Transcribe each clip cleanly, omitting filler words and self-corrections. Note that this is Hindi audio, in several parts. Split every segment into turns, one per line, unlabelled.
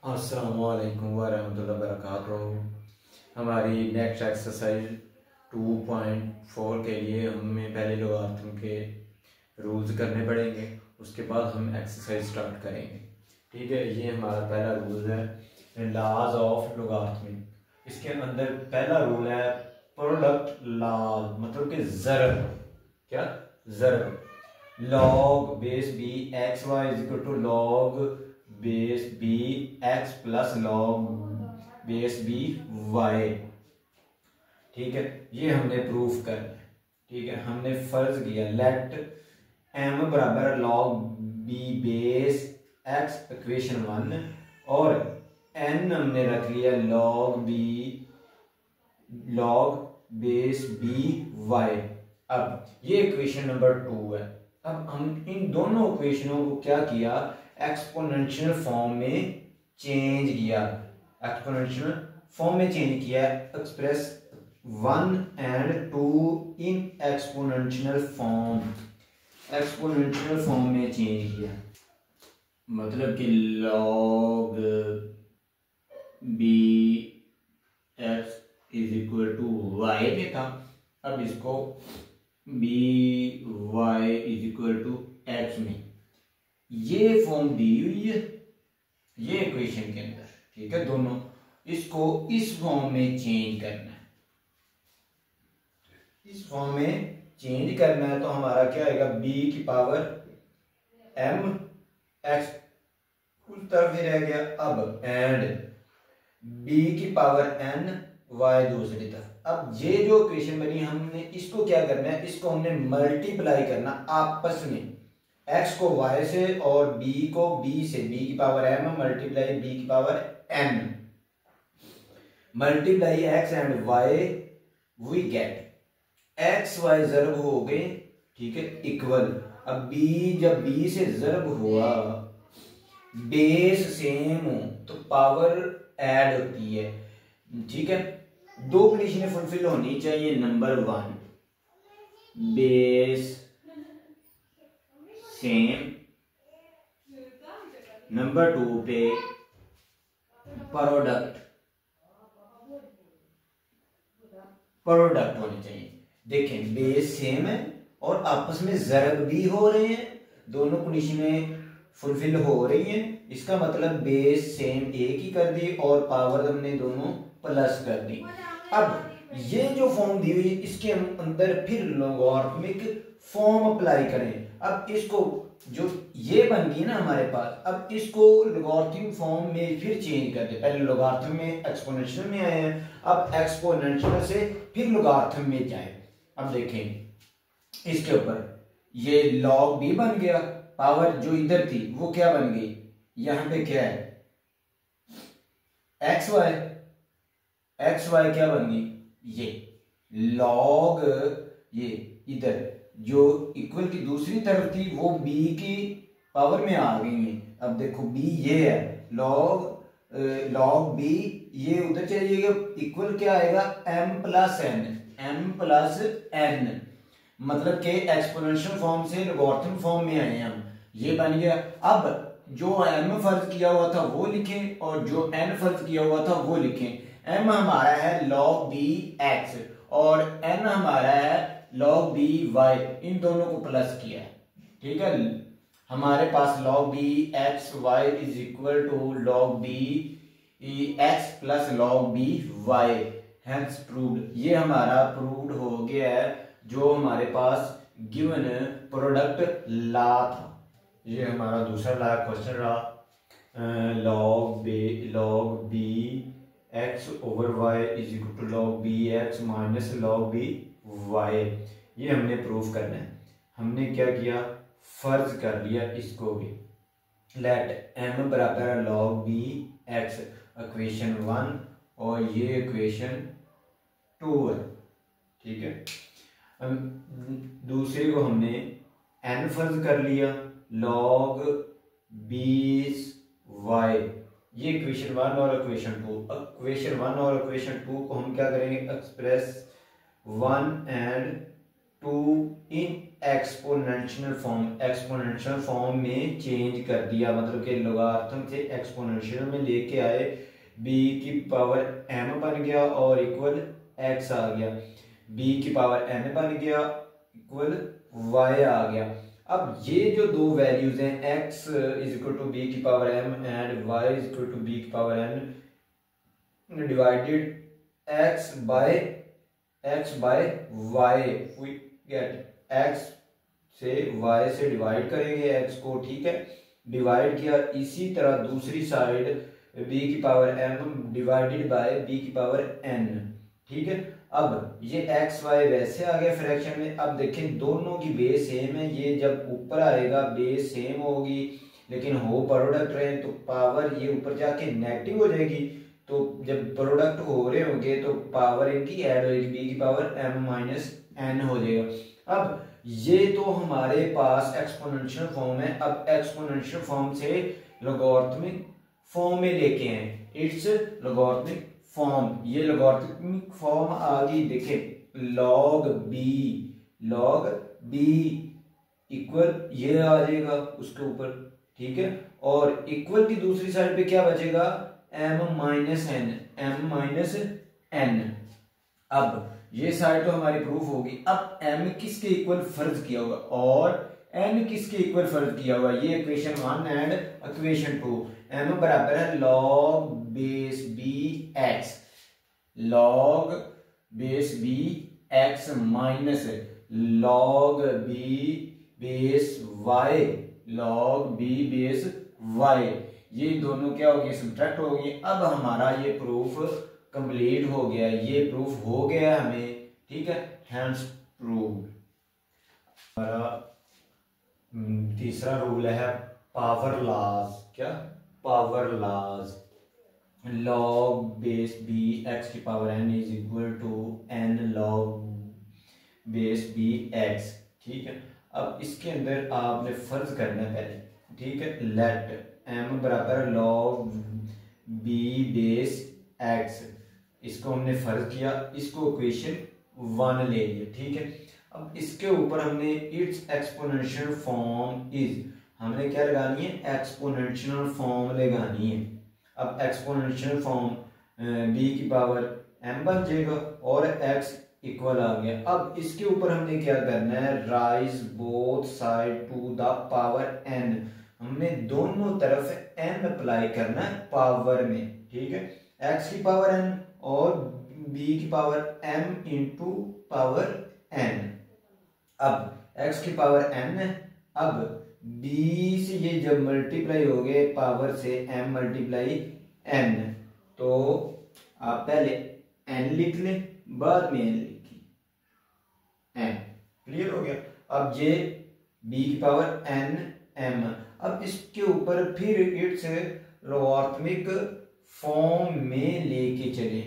अस्सलामुअलैकुम वरहमतुल्लाहि वबरकातुहू। हमारी नेक्स्ट एक्सरसाइज 2.4 के लिए हमें पहले लोगारिथम के रूल्स करने पड़ेंगे, उसके बाद हम एक्सरसाइज स्टार्ट करेंगे। ठीक है, ये हमारा पहला रूल है लॉज ऑफ लोगारिथम। इसके अंदर पहला रूल है प्रोडक्ट लॉज, मतलब कि ज़रब। क्या? ज़रब। Log base b x y is equal to log base b x plus log base b y. ठीक है, ये हमने प्रूफ करना है। ठीक है, हमने फर्ज किया लेट एम बराबर log b base x equation 1 और एन हमने रख लिया log b log base b y. अब ये इक्वेशन नंबर 2 है। अब हम इन दोनों इक्वेशनों को क्या किया, एक्सपोनेंशियल फॉर्म में चेंज किया। एक्सपोनेंशियल फॉर्म में चेंज किया, express 1 and 2 in exponential form. Exponential form में चेंज किया, मतलब कि log b x is equal to y में था, अब इसको b y is equal to x में ये फॉर्म दी हुई है ये इक्वेशन के अंदर। ठीक है, दोनों इसको इस फॉर्म में चेंज करना है। इस फॉर्म में चेंज करना है तो हमारा क्या आएगा, b की पावर m x उस तरफ ही रह गया, अब एंड b की पावर n y दूसरी तरफ। अब ये जो इक्वेशन बनी, हमने इसको क्या करना है, इसको हमने मल्टीप्लाई करना आपस में, x को y से और b को b से, b की पावर m मल्टीप्लाई b की power n multiply x and y, we get x y ज़रब हो गए। ठीक है, इक्वल। अब b जब b से ज़रब हुआ, बेस सेम हो तो पावर ऐड होती है। ठीक है, दो कंडीशनें फुलफिल होनी चाहिए। नंबर 1 बेस सेम, नंबर 2 पे प्रोडक्ट होने चाहिए। देखें, बेस सेम है और आपस में ज़रब भी हो रहे हैं, दोनों कंडीशनें फुलफिल हो रही हैं। इसका मतलब बेस सेम एक ही कर दी और पावर हमने दोनों प्लस कर दी। अब ये जो फॉर्म दी हुई है, इसके अंदर फिर लॉगरिथमिक फॉर्म अप्लाई करें। अब इसको जो ये बन गई ना हमारे पास, अब इसको लॉगरिथम फॉर्म में फिर चेंज कर दे। पहले लॉगरिथम में एक्सपोनेंशियल में आए हैं, अब एक्सपोनेंशियल से फिर लॉगरिथम में जाए। अब देखें इसके ऊपर ये लॉग बी बन गया, पावर जो इधर थी वो क्या बन गई, यहां पे क्या है एक्स वाई क्या बन गई, ये लॉग, ये इधर जो इक्वल की दूसरी तरफ थी वो b की पावर में आ गई है। अब देखो b ये है, लॉग b ये उधर चलिएगा, इक्वल क्या आएगा m प्लस n, मतलब के एक्सपोनेंशियल फॉर्म से लॉगरिथम फॉर्म में आए हम, ये बन गया। अब जो m फर्ज किया हुआ था वो लिखें और जो n फर्ज किया हुआ था वो लिखें। m हमारा है लॉग बी एक्स और n हमारा है लॉग बी वाई, इन दोनों को प्लस किया है। ठीक है, हमारे पास log b x y is equal to log b x plus log b y, hence proved. ये हमारा प्रूव्ड हो गया है, जो हमारे पास गिवन प्रोडक्ट ला था। ये हमारा दूसरा ला क्वेश्चन रहा, log b x over y is equal to log b x minus log b y. ये हमने प्रूफ करना है। हमने क्या किया, फर्ज कर लिया इसको भी, लेट m बराबर लॉग बी एक्स इक्वेशन 1 और ये इक्वेशन 2 है। ठीक है, दूसरे को हमने n फर्ज कर लिया, लॉग 20 वाई, ये इक्वेशन 1 और इक्वेशन 2। इक्वेशन 1 और इक्वेशन 2 को हम क्या करेंगे, express 1 and 2 in exponential form में चेंज कर दिया, मतलब कि लोगारिथम से एक्सपोनेंशियल में लेके आए, बी की पावर m बन गया और इक्वल x आ गया, b की पावर n बन गया इक्वल y आ गया। अब ये जो दो वैल्यूज हैं x is equal to b की power m and y is equal to b की power n divided x by y, we get x से y से डिवाइड करेंगे x को, ठीक है, डिवाइड किया। इसी तरह दूसरी साइड b की power m divided by b की पावर n, ठीक है। अब ये x y वैसे आ गया फ्रैक्शन में। अब देखें दोनों की बेस सेम है, ये जब ऊपर आएगा बेस सेम होगी, लेकिन हो प्रोडक्ट रहे तो पावर ये ऊपर जाके नेगेटिव हो जाएगी, तो जब प्रोडक्ट हो रहे होंगे तो पावर इनकी ऐड होगी, b की पावर m माइनस n हो जाएगा। अब ये तो हमारे पास एक्सपोनेंशियल फॉर्म है। अब एक्सपोनेंशियल फॉर्म से लॉगरिथमिक फॉर्म में लेके हैं, इट्स लॉगरिथमिक फॉर्म। ये लॉगरिथमिक फॉर्म आ गई, देखे log b इक्वल ये आ जाएगा उसके ऊपर, ठीक है, और इक्वल की दूसरी साइड पे क्या बचेगा, m माइनस n। अब ये साइड तो हमारी प्रूफ होगी। अब m किसके इक्वल फर्ज किया होगा और n किसके इक्वल फर्ज किया हुआ, ये इक्वेशन 1 एंड इक्वेशन 2। m बराबर है log base b x, log base b x minus log b base y, log b base y। ये दोनों क्या हो गए, सब्ट्रैक्ट हो गए। अब हमारा ये प्रूफ कंप्लीट हो गया, ये प्रूफ हो गया हमें, ठीक है, हैंस प्रूव्ड। हमारा तीसरा रूल है पावर लॉज। क्या, power laws. log base b x की power n is equal to n log base b x, ठीक है। अब इसके अंदर आपने फर्ज करना है पहले, ठीक है, लेट m बराबर log b बेस x, इसको हमने फर्ज किया, इसको इक्वेशन 1 ले लिया, ठीक है। अब इसके ऊपर हमने इट्स एक्सपोनेंशियल फॉर्म इज, हमने क्या लगानी है, एक्सपोनेंशियल फॉर्म लगानी है। अब एक्सपोनेंशियल फॉर्म b की पावर m बन जाएगा और x इक्वल आ गया। अब इसके ऊपर हमने क्या करना है, raise both side to the power n, हमने दोनों तरफ n अप्लाई करना है पावर में, ठीक है, x की पावर n और b की power m into power n। अब x की पावर n है, अब b से ये जब मल्टीप्लाई हो गए पावर से m मल्टीप्लाई n, तो आप पहले n लिख लें बाद में n लिखी, n क्लियर हो गया। अब ये b की पावर n m, अब इसके ऊपर फिर इट्स लॉगरिथमिक फॉर्म में लेके चले,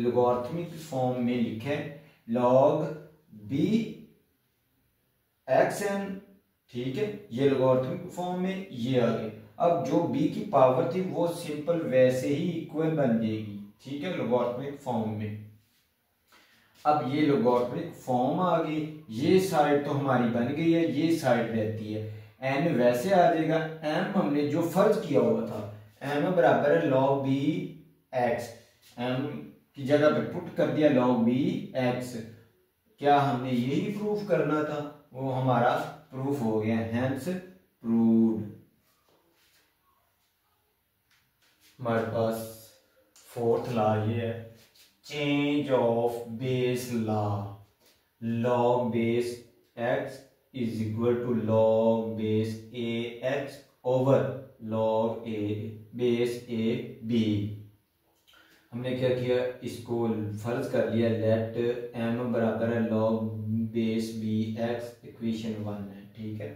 लॉगरिथमिक फॉर्म में लिखे log b xn, ठीक है, ये लॉगरिथमिक फॉर्म में ये आ गए। अब जो b की पावर थी वो सिंपल वैसे ही इक्वल बन जाएगी, ठीक है, लॉगरिथमिक फॉर्म में। अब ये लॉगरिथमिक फॉर्म आ गई, ये साइड तो हमारी बन गई है, ये साइड रहती है, n वैसे आ जाएगा, m हमने जो फर्ज किया हुआ था, m बराबर है log b x, m की जगह पे पुट कर दिया log b x। क्या हमने यही प्रूफ करना था, वो हमारा प्रूफ हो गया, हेंस प्रूव्ड। हमारे पास फोर्थ लॉ ये है, change of base law. log base x is equal to log base a x over log a base a b। हमने क्या किया, इसको फर्ज कर लिया, लेट m बराबर है log base b x, equation 1 है, ठीक है।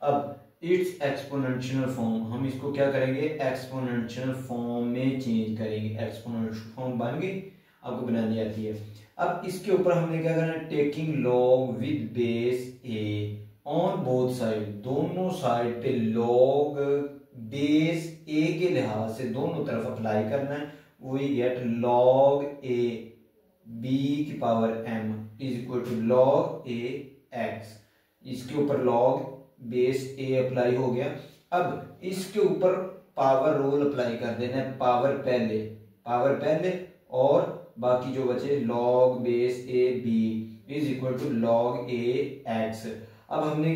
अब इट्स एक्सपोनेंशियल फॉर्म, हम इसको क्या करेंगे, एक्सपोनेंशियल फॉर्म में चेंज करेंगे। एक्सपोनेंशियल फॉर्म बन गई, आपको बनानी आती है। अब इसके ऊपर हमने क्या करना है, taking log with base a on both side, दोनों साइड पे log बेस a के लिहाज से दोनों तरफ अप्लाई करना है। We get log a b की power m is equal to log a x। इसके ऊपर लॉग बेस ए अप्लाई हो गया। अब इसके ऊपर पावर रूल अप्लाई कर देना है, पावर पहले और बाकी जो बचे log base a b is equal to log a x. अब हमने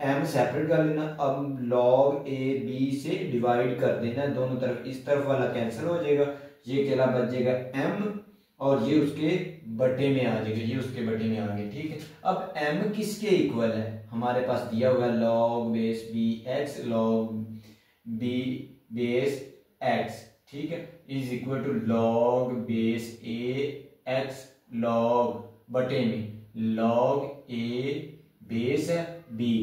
m सेपरेट कर लेना, अब लॉग ए बी से डिवाइड कर देना है दोनों तरफ, इस तरफ वाला कैंसिल हो जाएगा, ये अकेला बच जाएगा m और ये उसके बटे में आ जाएगा, ये उसके बटे में आ गया। ठीक है, अब m किसके इक्वल है, हमारे पास दिया हुआ है log base b x log b base x. ठीक है, is equal to log base a x log बटे में लॉग ए बेस बी।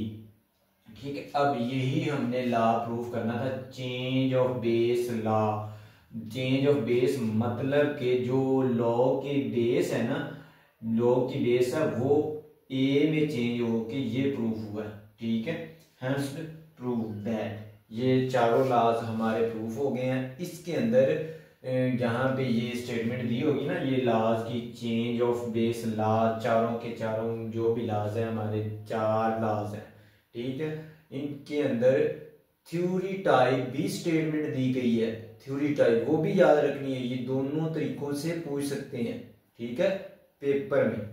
ठीक है, अब यही हमने लॉ प्रूफ करना था, change of base law. Change of base मतलब के जो लॉ की बेस है ना, लॉ की बेस है वो ए में चेंज हो के ये प्रूफ हुआ है। ठीक है, हेंस प्रूव दैट ये चारों लॉज हमारे प्रूफ हो गए हैं। इसके अंदर जहाँ पे ये स्टेटमेंट दी होगी ना, ये लॉज की चेंज ऑफ बेस लॉ, चारों के चारों जो भी लॉज है हमारे 4 लॉज हैं। ठीक है, इनके अंदर थ्योरी टाइप भी स्टेटमेंट दी गई है, थ्योरी टाइप वो भी याद रखनी है, ये दोनों तरीकों से पूछ सकते हैं। ठीक है, पेपर में।